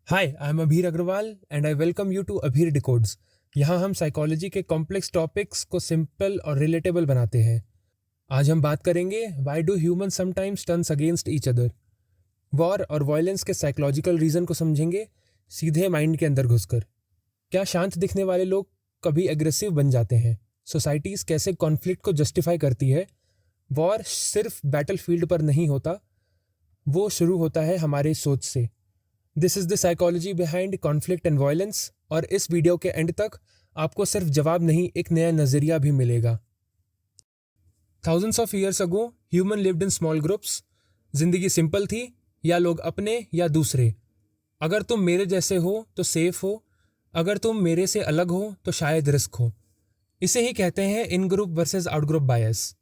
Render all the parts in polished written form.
Hi, I am Abhir Agarwal and I welcome you to Abhir decodes. यहाँ हम psychology के complex topics को सिंपल और रिलेटेबल बनाते हैं। आज हम बात करेंगे why do human sometimes turns against each other. War और वायलेंस के साइकोलॉजिकल रीजन को समझेंगे सीधे माइंड के अंदर घुसकर। क्या शांत दिखने वाले लोग कभी एग्रेसिव बन जाते हैं? सोसाइटीज़ कैसे कॉन्फ्लिक्ट को जस्टिफाई करती है? वॉर सिर्फ बैटलफील्ड पर नहीं होता, वो शुरू होता है हमारे सोच से। This is the psychology behind conflict and violence, और इस वीडियो के एंड तक आपको सिर्फ जवाब नहीं, एक नया नज़रिया भी मिलेगा। Thousands of years ago human lived in small groups. जिंदगी सिंपल थी, या लोग अपने या दूसरे। अगर तुम मेरे जैसे हो तो सेफ हो, अगर तुम मेरे से अलग हो तो शायद रिस्क हो। इसे ही कहते हैं इन ग्रुप वर्सेस आउट ग्रुप बायस।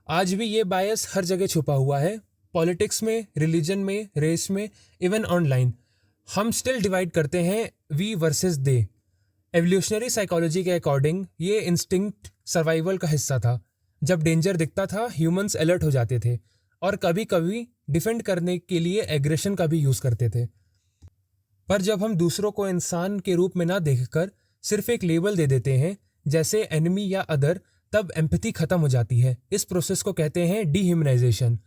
आज भी ये बायस हर जगह छुपा हुआ है, पॉलिटिक्स में, रिलीजन में, रेस में, इवन ऑनलाइन। हम स्टिल डिवाइड करते हैं वी वर्सेस दे। एवोल्यूशनरी साइकोलॉजी के अकॉर्डिंग ये इंस्टिंक्ट सर्वाइवल का हिस्सा था। जब डेंजर दिखता था ह्यूमंस अलर्ट हो जाते थे और कभी कभी डिफेंड करने के लिए एग्रेशन का भी यूज़ करते थे। पर जब हम दूसरों को इंसान के रूप में ना देखकर सिर्फ एक लेबल दे देते हैं, जैसे एनिमी या अदर, तब एम्पैथी खत्म हो जाती है। इस प्रोसेस को कहते हैं डीह्यूमनाइजेशन।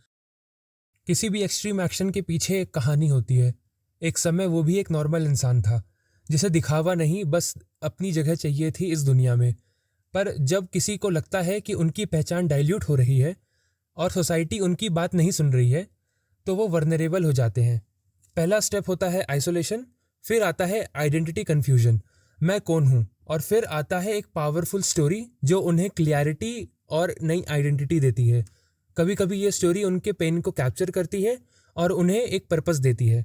किसी भी एक्सट्रीम एक्शन के पीछे एक कहानी होती है। एक समय वो भी एक नॉर्मल इंसान था, जिसे दिखावा नहीं, बस अपनी जगह चाहिए थी इस दुनिया में। पर जब किसी को लगता है कि उनकी पहचान डाइल्यूट हो रही है और सोसाइटी उनकी बात नहीं सुन रही है, तो वो वर्नरेबल हो जाते हैं। पहला स्टेप होता है आइसोलेशन, फिर आता है आइडेंटिटी कन्फ्यूजन, मैं कौन हूँ, और फिर आता है एक पावरफुल स्टोरी जो उन्हें क्लियरिटी और नई आइडेंटिटी देती है। कभी कभी ये स्टोरी उनके पेन को कैप्चर करती है और उन्हें एक पर्पस देती है।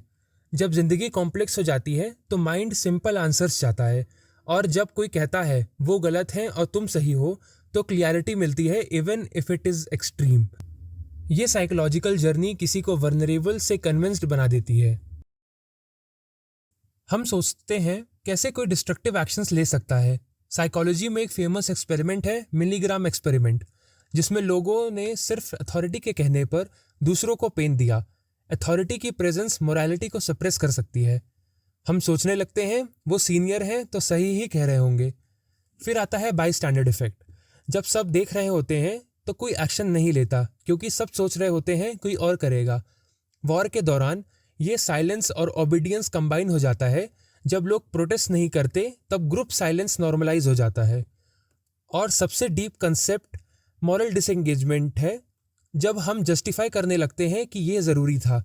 जब जिंदगी कॉम्प्लेक्स हो जाती है तो माइंड सिंपल आंसर्स चाहता है, और जब कोई कहता है वो गलत है और तुम सही हो, तो क्लियरिटी मिलती है, even if it is extreme. ये साइकोलॉजिकल जर्नी किसी को वर्नरेबल से कन्विंस्ड बना देती है। हम सोचते हैं कैसे कोई डिस्ट्रक्टिव एक्शंस ले सकता है। साइकोलॉजी में एक फेमस एक्सपेरिमेंट है, मिलीग्राम एक्सपेरिमेंट, जिसमें लोगों ने सिर्फ अथॉरिटी के कहने पर दूसरों को पेन दिया। अथॉरिटी की प्रेजेंस मोरालिटी को सप्रेस कर सकती है। हम सोचने लगते हैं वो सीनियर है तो सही ही कह रहे होंगे। फिर आता है बाई स्टैंडर्ड इफेक्ट। जब सब देख रहे होते हैं तो कोई एक्शन नहीं लेता, क्योंकि सब सोच रहे होते हैं कोई और करेगा। वॉर के दौरान ये साइलेंस और ओबीडियंस कंबाइन हो जाता है। जब लोग प्रोटेस्ट नहीं करते तब ग्रुप साइलेंस नॉर्मलाइज हो जाता है। और सबसे डीप कंसेप्ट मॉरल डिसएंगेजमेंट है। जब हम जस्टिफाई करने लगते हैं कि ये ज़रूरी था,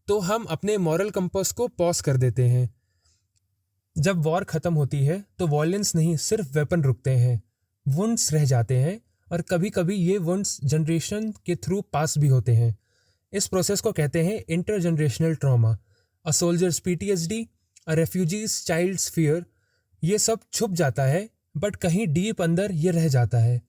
तो हम अपने मॉरल कंपास को पॉज कर देते हैं। जब वॉर ख़त्म होती है तो वॉयलेंस नहीं, सिर्फ वेपन रुकते हैं, वुंड्स रह जाते हैं, और कभी कभी ये वुंड्स जनरेशन के थ्रू पास भी होते हैं। इस प्रोसेस को कहते हैं intergenerational trauma. A soldier's PTSD, a refugee's child's fear. ये सब छुप जाता है, बट कहीं डीप अंदर ये रह जाता है।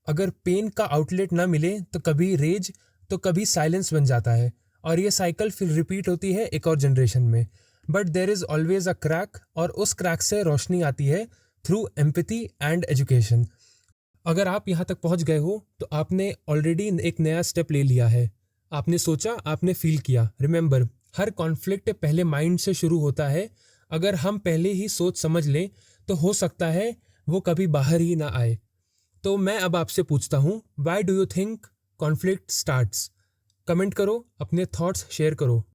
अगर पेन का आउटलेट ना मिले तो कभी रेज, तो कभी साइलेंस बन जाता है, और ये साइकिल फिर रिपीट होती है एक और जनरेशन में। But there is always a crack, और उस क्रैक से रोशनी आती है थ्रू एम्पैथी एंड एजुकेशन। अगर आप यहाँ तक पहुँच गए हो तो आपने ऑलरेडी एक नया स्टेप ले लिया है। आपने सोचा, आपने फील किया। रिमेंबर, हर कॉन्फ्लिक्ट पहले माइंड से शुरू होता है। अगर हम पहले ही सोच समझ लें तो हो सकता है वो कभी बाहर ही ना आए। तो मैं अब आपसे पूछता हूँ, why do you think conflict starts? Comment करो, अपने थॉट्स शेयर करो।